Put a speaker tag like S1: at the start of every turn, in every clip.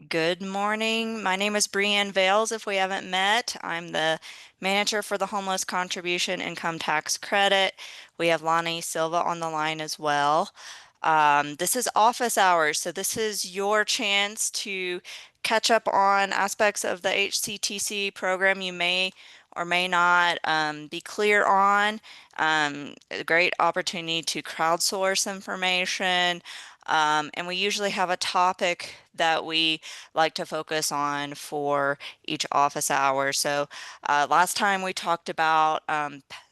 S1: Good morning. My name is Brianne Vales. If we haven't met, I'm the manager for the Homeless Contribution Income Tax Credit. We have Lonnie Silva on the line as well. This is office hours, so this is your chance to catch up on aspects of the HCTC program you may or may not be clear on. A great opportunity to crowdsource information. And we usually have a topic that we like to focus on for each office hour. So last time we talked about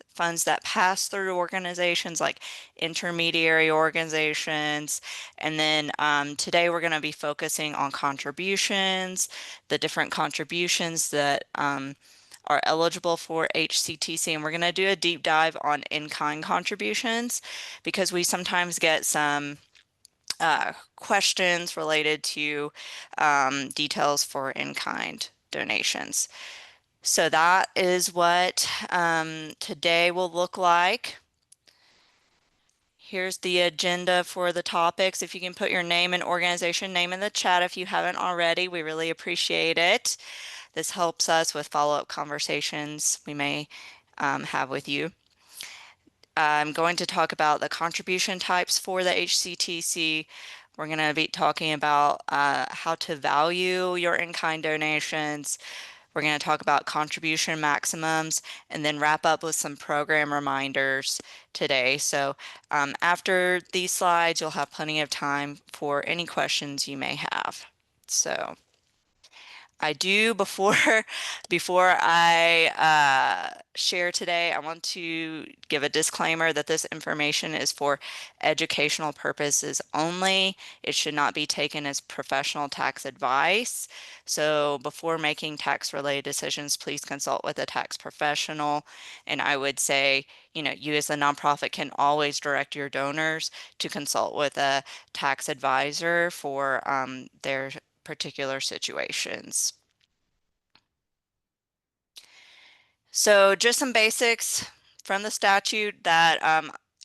S1: funds that pass through organizations like intermediary organizations. And then today we're going to be focusing on contributions, the different contributions that are eligible for HCTC. And we're going to do a deep dive on in-kind contributions because we sometimes get some questions related to details for in-kind donations. So that is what today will look like. Here's the agenda for the topics. If you can put your name and organization name in the chat if you haven't already, we really appreciate it. This helps us with follow-up conversations we may have with you. I'm going to talk about the contribution types for the HCTC. We're going to be talking about how to value your in-kind donations. We're going to talk about contribution maximums and then wrap up with some program reminders today. So after these slides, you'll have plenty of time for any questions you may have. So I do before I share today, I want to give a disclaimer that this information is for educational purposes only. It should not be taken as professional tax advice. So before making tax-related decisions, please consult with a tax professional. And I would say, you as a nonprofit can always direct your donors to consult with a tax advisor for their particular situations. So just some basics from the statute that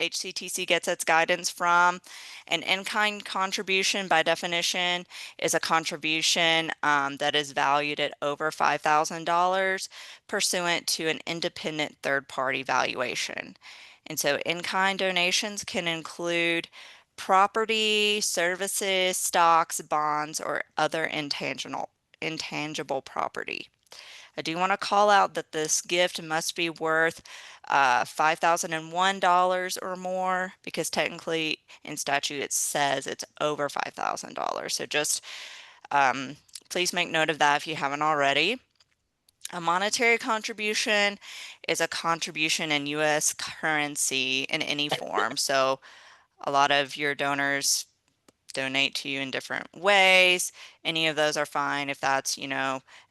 S1: HCTC gets its guidance from. An in-kind contribution, by definition, is a contribution that is valued at over $5,000 pursuant to an independent third-party valuation. And so in-kind donations can include property, services, stocks, bonds, or other intangible property. I do want to call out that this gift must be worth $5,001 or more because technically in statute it says it's over $5,000. So just please make note of that if you haven't already. A monetary contribution is a contribution in U.S. currency in any form. So a lot of your donors donate to you in different ways. Any of those are fine. If that's,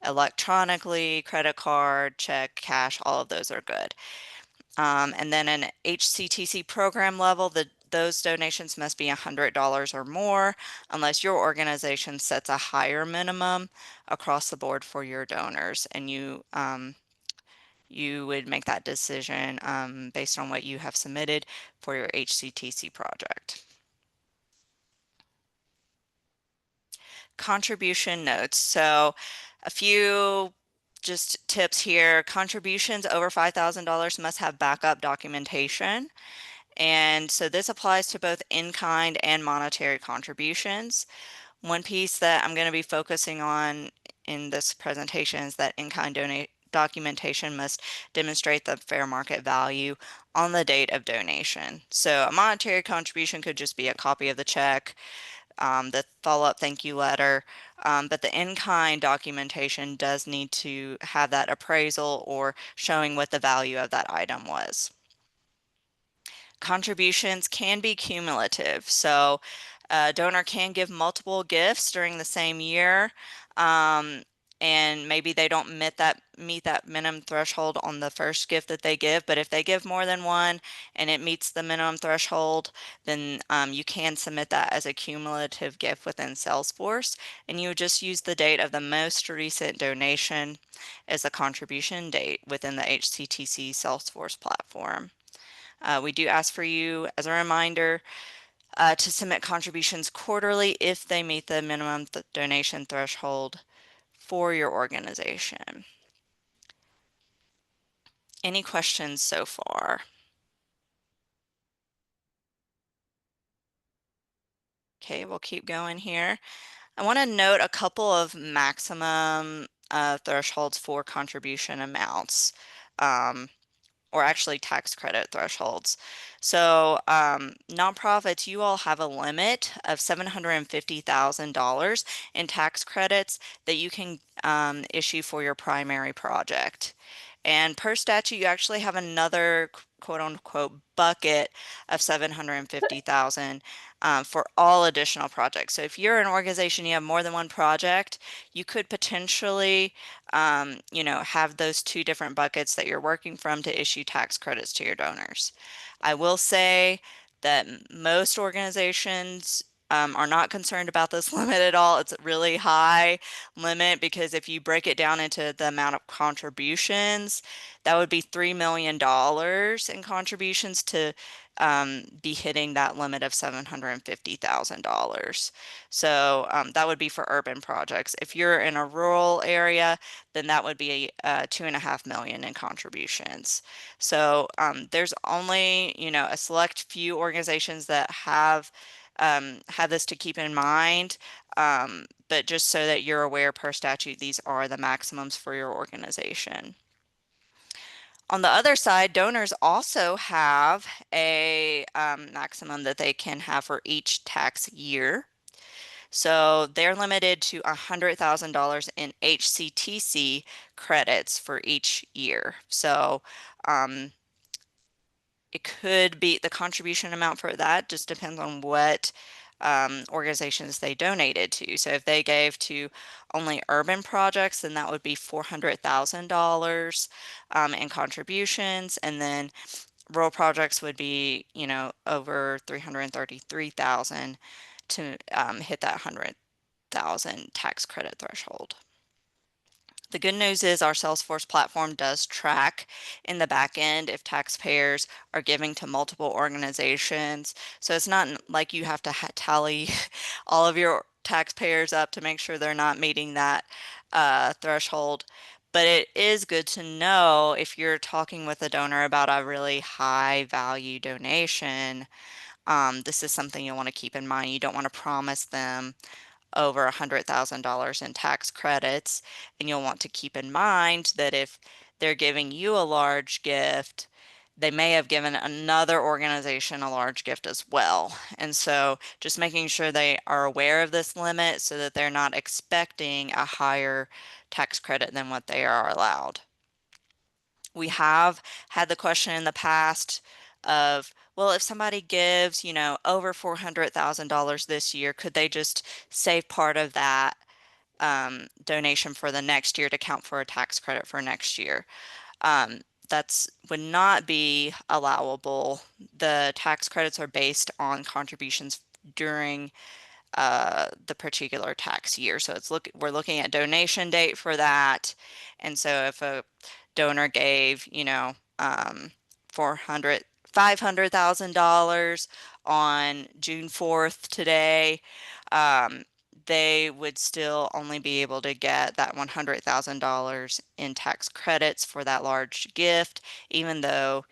S1: electronically, credit card, check, cash, all of those are good. And then an HCTC program level, those donations must be $100 or more unless your organization sets a higher minimum across the board for your donors. And you would make that decision based on what you have submitted for your HCTC project. Contribution notes. So a few just tips here. Contributions over $5,000 must have backup documentation. And so this applies to both in-kind and monetary contributions. One piece that I'm going to be focusing on in this presentation is that in-kind documentation must demonstrate the fair market value on the date of donation. So a monetary contribution could just be a copy of the check, the follow-up thank you letter, but the in-kind documentation does need to have that appraisal or showing what the value of that item was. Contributions can be cumulative, so a donor can give multiple gifts during the same year, and maybe they don't meet that minimum threshold on the first gift that they give, but if they give more than one and it meets the minimum threshold, then you can submit that as a cumulative gift within Salesforce, and you would just use the date of the most recent donation as the contribution date within the HCTC Salesforce platform. We do ask for you, as a reminder, to submit contributions quarterly if they meet the minimum donation threshold for your organization. Any questions so far? Okay, we'll keep going here. I want to note a couple of maximum thresholds for contribution amounts. Or actually tax credit thresholds. So nonprofits, you all have a limit of $750,000 in tax credits that you can issue for your primary project. And per statute, you actually have another quote unquote bucket of 750,000 for all additional projects. So if you're an organization, you have more than one project, you could potentially, have those two different buckets that you're working from to issue tax credits to your donors. I will say that most organizations are not concerned about this limit at all. It's a really high limit because if you break it down into the amount of contributions, that would be $3 million in contributions to be hitting that limit of $750,000. So that would be for urban projects. If you're in a rural area, then that would be 2.5 million in contributions. So there's only, a select few organizations that have this to keep in mind. But just so that you're aware, per statute, these are the maximums for your organization. On the other side, donors also have a maximum that they can have for each tax year. So they're limited to $100,000 in HCTC credits for each year. So it could be the contribution amount for that just depends on what organizations they donated to. So if they gave to only urban projects, then that would be $400,000 in contributions, and then rural projects would be, over 333,000 to hit that 100,000 tax credit threshold. The good news is our Salesforce platform does track in the back end if taxpayers are giving to multiple organizations. So it's not like you have to tally all of your taxpayers up to make sure they're not meeting that threshold. But it is good to know if you're talking with a donor about a really high value donation. This is something you'll want to keep in mind. You don't want to promise them over $100,000 in tax credits. And you'll want to keep in mind that if they're giving you a large gift, they may have given another organization a large gift as well. And so just making sure they are aware of this limit so that they're not expecting a higher tax credit than what they are allowed. We have had the question in the past of, well, if somebody gives, over $400,000 this year, could they just save part of that donation for the next year to count for a tax credit for next year? That's would not be allowable. The tax credits are based on contributions during the particular tax year. So we're looking at donation date for that. And so if a donor gave, 400, $500,000 on June 4th today, they would still only be able to get that $100,000 in tax credits for that large gift, even though,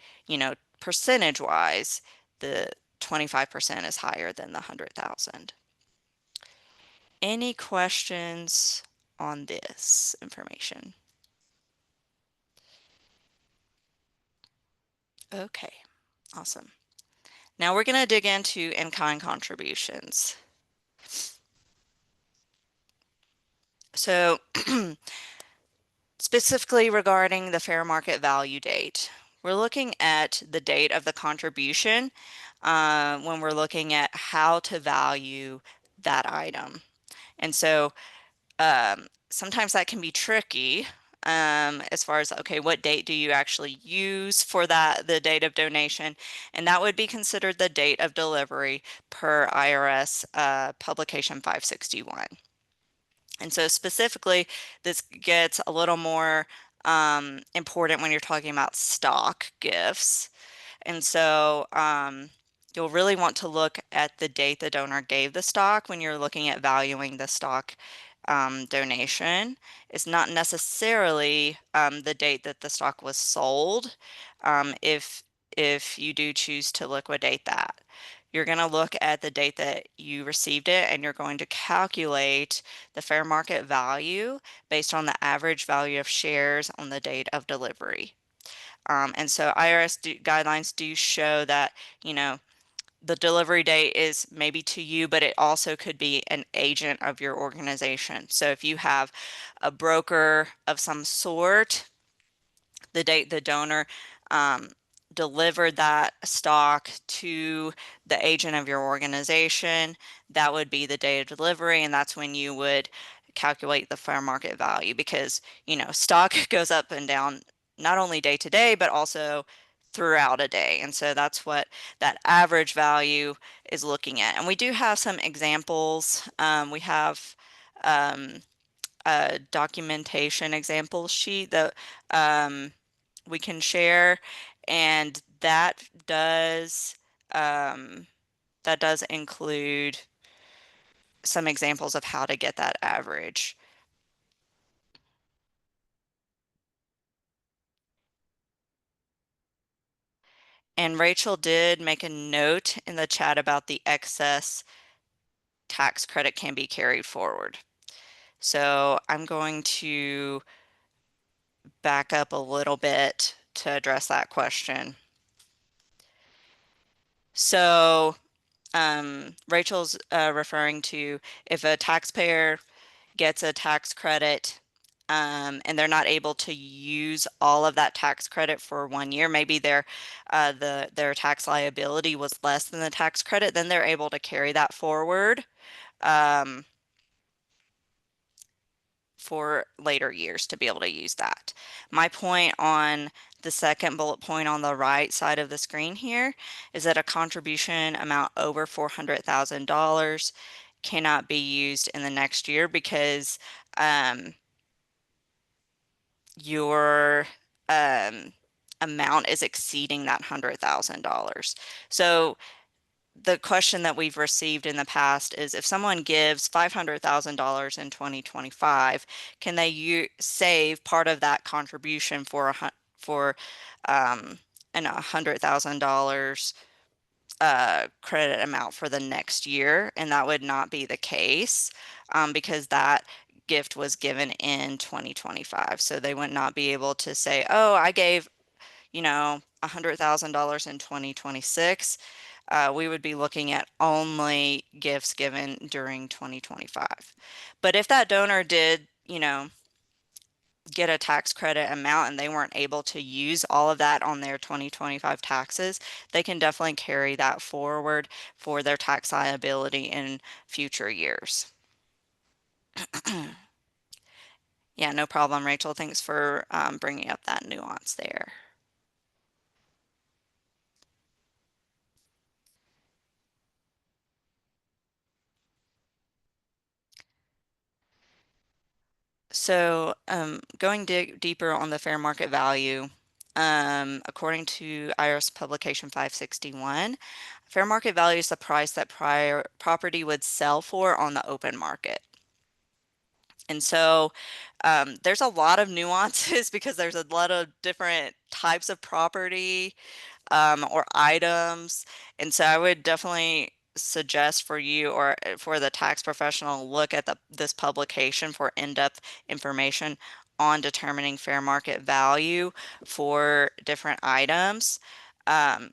S1: percentage wise, the 25% is higher than the 100,000. Any questions on this information? Okay, awesome. Now we're going to dig into in-kind contributions. So specifically regarding the fair market value date, we're looking at the date of the contribution when we're looking at how to value that item. And so sometimes that can be tricky as far as, okay, what date do you actually use for the date of donation? And that would be considered the date of delivery per IRS publication 561. And so specifically, this gets a little more important when you're talking about stock gifts. And so you'll really want to look at the date the donor gave the stock when you're looking at valuing the stock donation. It's not necessarily the date that the stock was sold, if you do choose to liquidate that. You're going to look at the date that you received it, and you're going to calculate the fair market value based on the average value of shares on the date of delivery. And so IRS guidelines do show that, you know, the delivery date is maybe to you, but it also could be an agent of your organization. So if you have a broker of some sort, the date the donor um, delivered that stock to the agent of your organization, that would be the day of delivery, and that's when you would calculate the fair market value, because, you know, stock goes up and down not only day to day, but also throughout a day. And so that's what that average value is looking at. And we do have some examples. We have um, a documentation example sheet that we can share, and um, that does include some examples of how to get that average. And Rachel did make a note in the chat about the excess tax credit can be carried forward. So I'm going to back up a little bit to address that question. So Rachel's referring to if a taxpayer gets a tax credit and they're not able to use all of that tax credit for 1 year, maybe their tax liability was less than the tax credit, then they're able to carry that forward um, for later years to be able to use that. My point on the second bullet point on the right side of the screen here is that a contribution amount over $400,000 cannot be used in the next year because your amount is exceeding that $100,000. So the question that we've received in the past is if someone gives $500,000 in 2025, can they save part of that contribution for an $100,000 credit amount for the next year? And that would not be the case because that gift was given in 2025. So they would not be able to say, oh, I gave, you know, $100,000 in 2026. We would be looking at only gifts given during 2025. But if that donor did, you know, get a tax credit amount and they weren't able to use all of that on their 2025 taxes, they can definitely carry that forward for their tax liability in future years. Yeah, no problem, Rachel. Thanks for bringing up that nuance there. So, going deeper on the fair market value, according to IRS Publication 561, fair market value is the price that prior property would sell for on the open market. And so there's a lot of nuances because there's a lot of different types of property or items. And so I would definitely suggest for you or for the tax professional look at this publication for in-depth information on determining fair market value for different items. Um,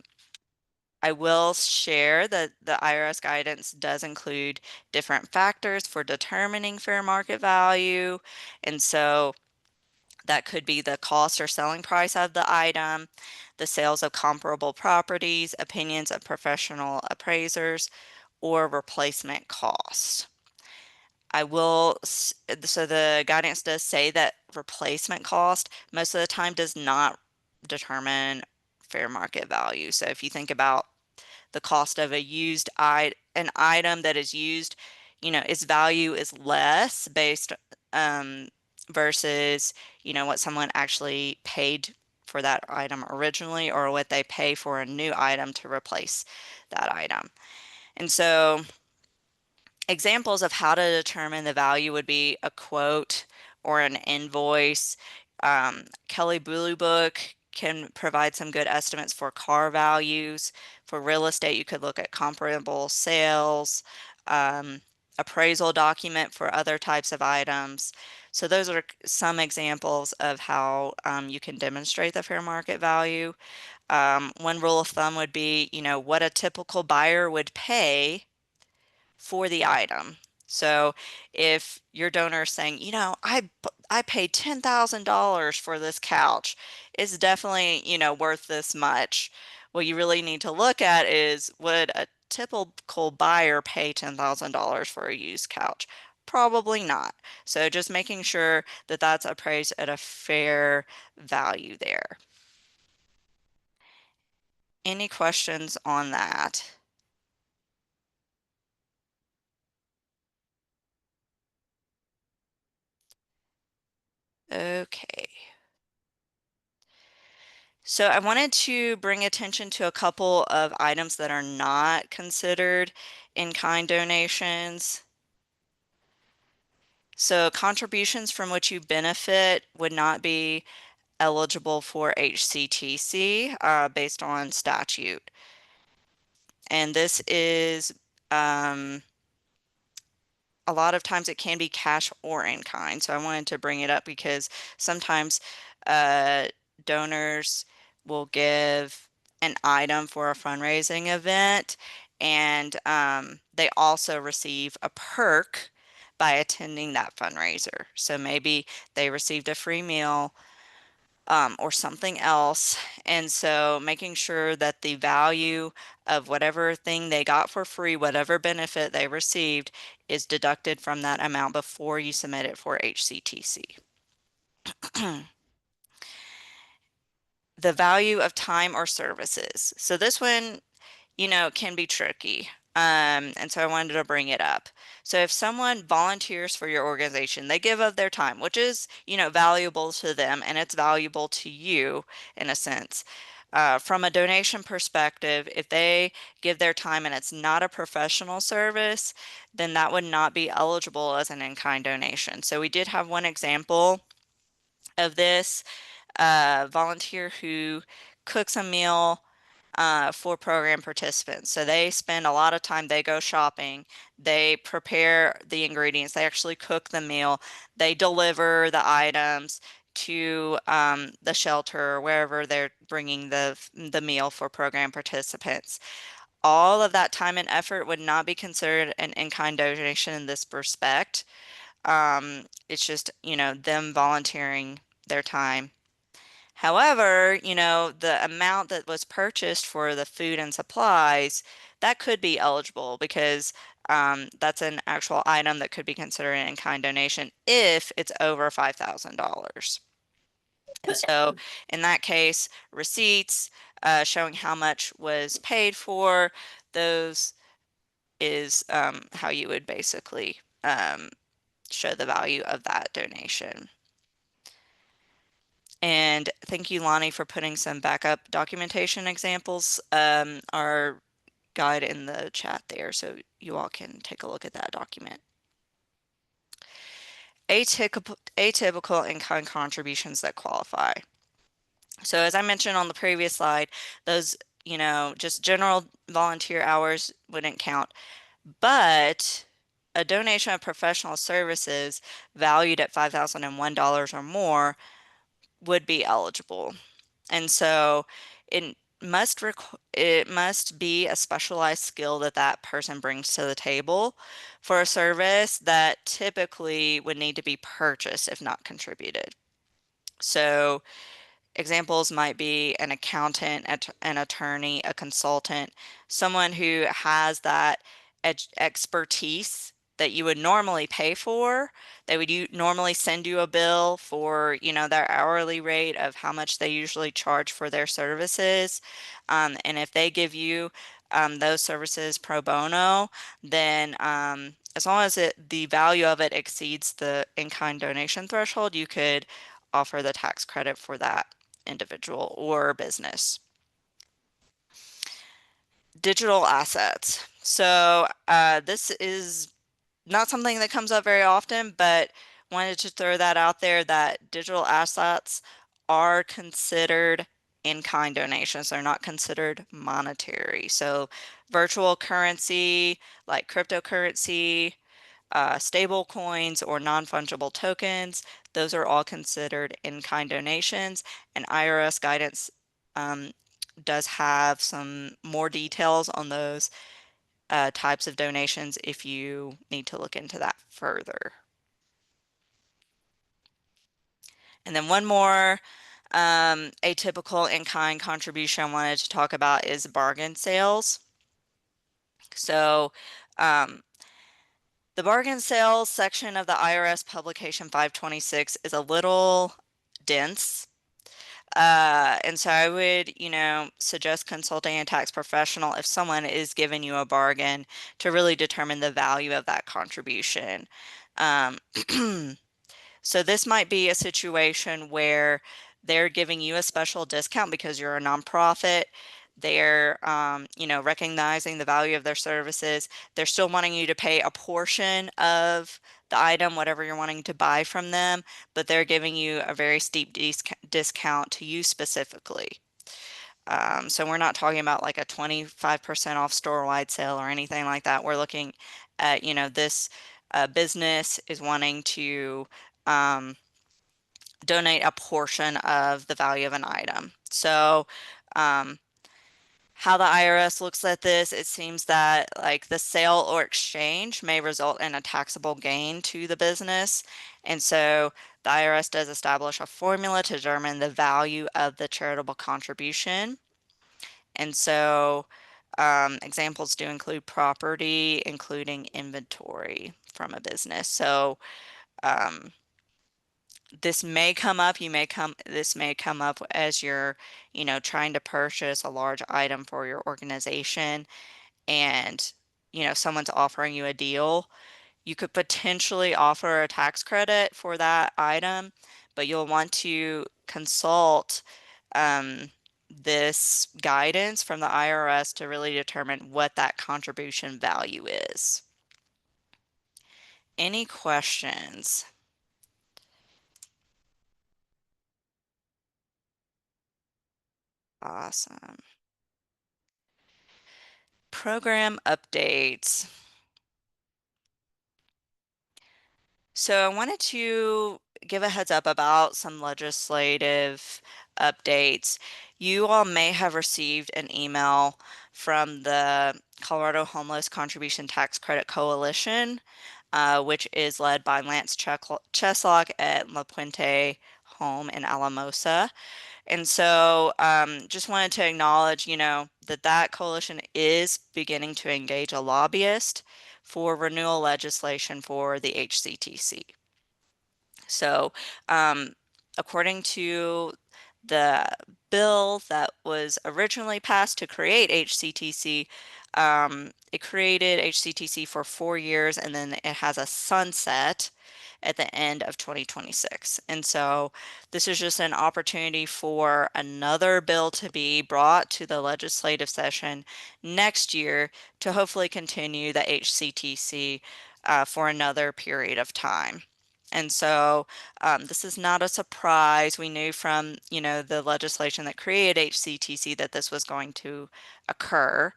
S1: I will share that the IRS guidance does include different factors for determining fair market value. And so that could be the cost or selling price of the item, the sales of comparable properties, opinions of professional appraisers, or replacement cost. So the guidance does say that replacement cost most of the time does not determine fair market value. So if you think about the cost of an item that is used, you know, its value is less based versus, you know, what someone actually paid for that item originally or what they pay for a new item to replace that item. And so examples of how to determine the value would be a quote or an invoice. Kelley Blue Book can provide some good estimates for car values. For real estate, you could look at comparable sales, appraisal document for other types of items. So those are some examples of how you can demonstrate the fair market value. One rule of thumb would be, what a typical buyer would pay for the item. So if your donor is saying, I paid $10,000 for this couch, it's definitely, worth this much. What you really need to look at is, would a typical buyer pay $10,000 for a used couch? Probably not. So just making sure that that's appraised at a fair value there. Any questions on that? Okay. So I wanted to bring attention to a couple of items that are not considered in-kind donations. So contributions from which you benefit would not be eligible for HCTC based on statute. And this is a lot of times it can be cash or in kind. So I wanted to bring it up because sometimes uh, donors will give an item for a fundraising event, and they also receive a perk by attending that fundraiser. So maybe they received a free meal or something else. And so making sure that the value of whatever thing they got for free, whatever benefit they received, is deducted from that amount before you submit it for HCTC. The value of time or services. So this one, can be tricky. And so I wanted to bring it up. So if someone volunteers for your organization, they give of their time, which is, valuable to them and it's valuable to you in a sense. From a donation perspective, if they give their time and it's not a professional service, then that would not be eligible as an in-kind donation. So we did have one example of this volunteer who cooks a meal for program participants. So they spend a lot of time, they go shopping, they prepare the ingredients, they actually cook the meal, they deliver the items to the shelter or wherever they're bringing the meal for program participants. All of that time and effort would not be considered an in-kind donation in this respect. It's just, them volunteering their time. However, the amount that was purchased for the food and supplies, that could be eligible because that's an actual item that could be considered an in-kind donation if it's over $5,000. And so in that case, receipts showing how much was paid for, those is how you would basically show the value of that donation. And thank you, Lonnie, for putting some backup documentation examples, our guide in the chat there, so you all can take a look at that document. Atypical in-kind contributions that qualify. So as I mentioned on the previous slide, those, just general volunteer hours wouldn't count, but a donation of professional services valued at $5,001 or more would be eligible. And so it must be a specialized skill that that person brings to the table for a service that typically would need to be purchased if not contributed. So examples might be an accountant, an attorney, a consultant, someone who has that expertise that you would normally pay for. They would normally send you a bill for, their hourly rate of how much they usually charge for their services. And if they give you those services pro bono, then as long as the value of it exceeds the in-kind donation threshold, you could offer the tax credit for that individual or business. Digital assets. So this is not something that comes up very often, but wanted to throw that out there that digital assets are considered in-kind donations. They're not considered monetary. So virtual currency like cryptocurrency, stable coins or non-fungible tokens, those are all considered in-kind donations, and IRS guidance um, does have some more details on those types of donations if you need to look into that further. And then one more atypical in-kind contribution I wanted to talk about is bargain sales. So the bargain sales section of the IRS publication 526 is a little dense. And so I would, suggest consulting a tax professional if someone is giving you a bargain to really determine the value of that contribution. Um, So this might be a situation where they're giving you a special discount because you're a nonprofit. They're, recognizing the value of their services. They're still wanting you to pay a portion of the item, whatever you're wanting to buy from them, but they're giving you a very steep discount to you specifically. So we're not talking about like a 25% off store-wide sale or anything like that. We're looking at, this business is wanting to um, donate a portion of the value of an item. So, how the IRS looks at this, it seems that like the sale or exchange may result in a taxable gain to the business. And so the IRS does establish a formula to determine the value of the charitable contribution. And so examples do include property, including inventory from a business. So um, this may come up as you're, trying to purchase a large item for your organization and, someone's offering you a deal. You could potentially offer a tax credit for that item, but you'll want to consult um, this guidance from the IRS to really determine what that contribution value is. Any questions? Awesome. Program updates. So I wanted to give a heads up about some legislative updates. You all may have received an email from the Colorado Homeless Contribution Tax Credit Coalition, which is led by Lance Cheslock at La Puente Home in Alamosa. And so just wanted to acknowledge, that coalition is beginning to engage a lobbyist for renewal legislation for the HCTC. So, according to the bill that was originally passed to create HCTC, it created HCTC for 4 years and then it has a sunset at the end of 2026. And so this is just an opportunity for another bill to be brought to the legislative session next year to hopefully continue the HCTC for another period of time. And so this is not a surprise. We knew from, the legislation that created HCTC that this was going to occur.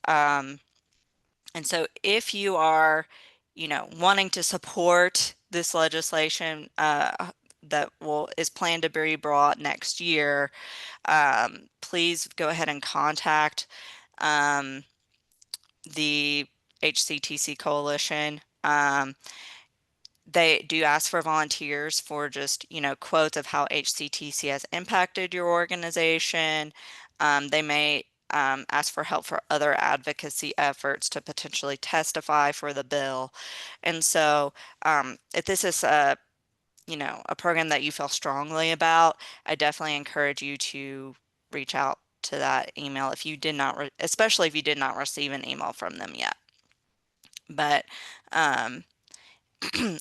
S1: Um, and so if you are, wanting to support this legislation that is planned to be brought next year, please go ahead and contact um, the HCTC Coalition. They do ask for volunteers for just, quotes of how HCTC has impacted your organization. They may ask for help for other advocacy efforts to potentially testify for the bill. And so if this is a program that you feel strongly about, I definitely encourage you to reach out to that email if you did not, especially if you did not receive an email from them yet. But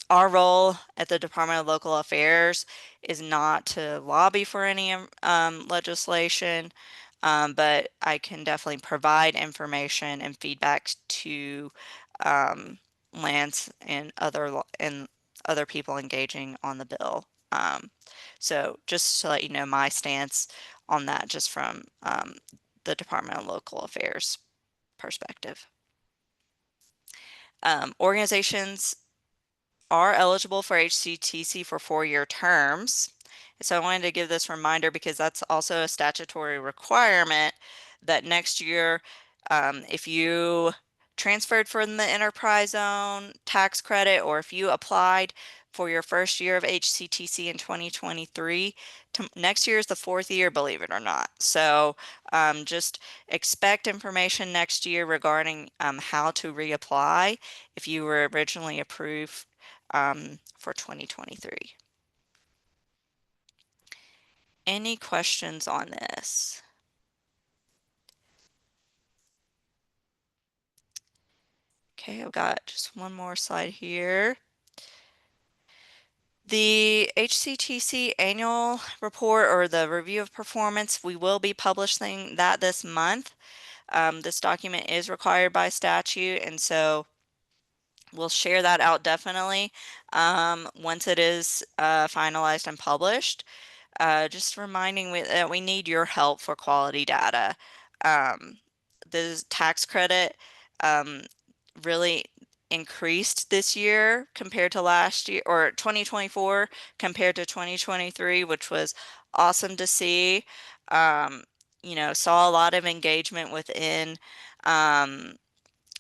S1: Our role at the Department of Local Affairs is not to lobby for any legislation, but I can definitely provide information and feedback to um, Lance and other people engaging on the bill. So just to let you know my stance on that, just from the Department of Local Affairs perspective. Organizations are eligible for HCTC for 4-year terms. So I wanted to give this reminder because that's also a statutory requirement that next year, if you transferred from the enterprise zone tax credit, or if you applied for your first year of HCTC in 2023, next year is the 4th year, believe it or not. So just expect information next year regarding how to reapply if you were originally approved for 2023. Any questions on this? Okay, I've got just one more slide here. The HCTC annual report, or the review of performance, we will be publishing that this month. This document is required by statute, and so we'll share that out definitely once it is finalized and published. Just reminding that we need your help for quality data. Um, the tax credit um, really increased this year compared to last year, or 2024 compared to 2023, which was awesome to see. Um, saw a lot of engagement within um,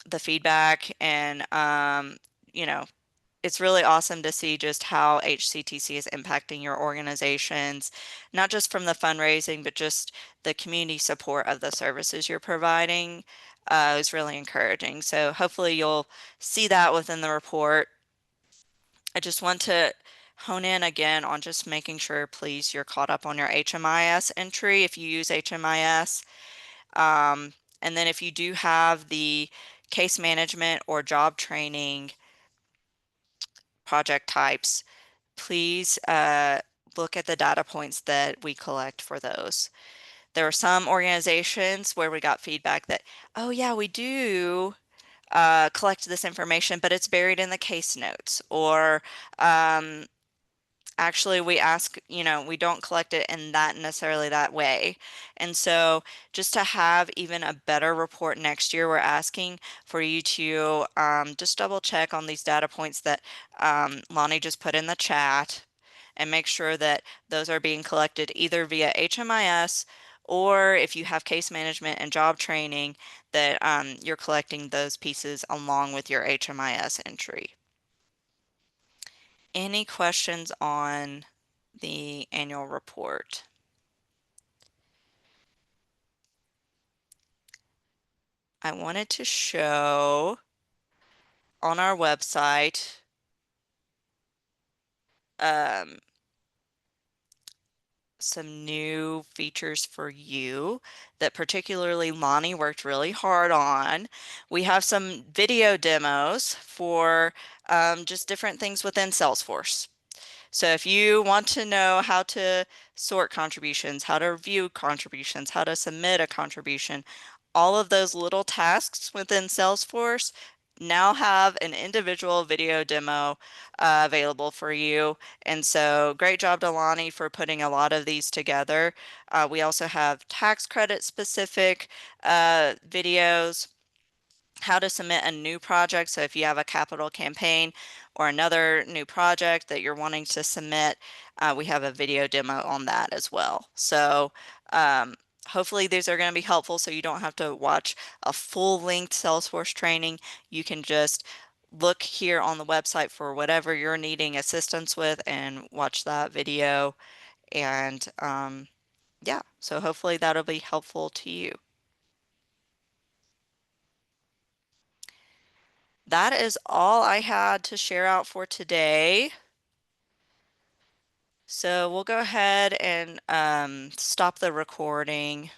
S1: the feedback, and you know, it's really awesome to see just how HCTC is impacting your organizations, not just from the fundraising, but just the community support of the services you're providing. Is really encouraging. So hopefully you'll see that within the report. I just want to hone in again on just making sure, please, you're caught up on your HMIS entry if you use HMIS. And then if you do have the case management or job training project types, please look at the data points that we collect for those. There are some organizations where we got feedback that, oh yeah, we do collect this information, but it's buried in the case notes, or um, actually we ask, we don't collect it in that necessarily that way. And so just to have even a better report next year, we're asking for you to just double check on these data points that Lonnie just put in the chat, and make sure that those are being collected either via HMIS, or if you have case management and job training, that you're collecting those pieces along with your HMIS entry. Any questions on the annual report? I wanted to show on our website um, some new features for you that particularly Lonnie worked really hard on. We have some video demos for just different things within Salesforce. So if you want to know how to sort contributions, how to review contributions, how to submit a contribution, all of those little tasks within Salesforce now have an individual video demo available for you. And so great job, Delani, for putting a lot of these together. We also have tax credit specific videos, how to submit a new project. So if you have a capital campaign or another new project that you're wanting to submit, we have a video demo on that as well. So hopefully these are going to be helpful, so you don't have to watch a full-length Salesforce training. You can just look here on the website for whatever you're needing assistance with and watch that video. And yeah, so hopefully that'll be helpful to you. That is all I had to share out for today. So we'll go ahead and stop the recording.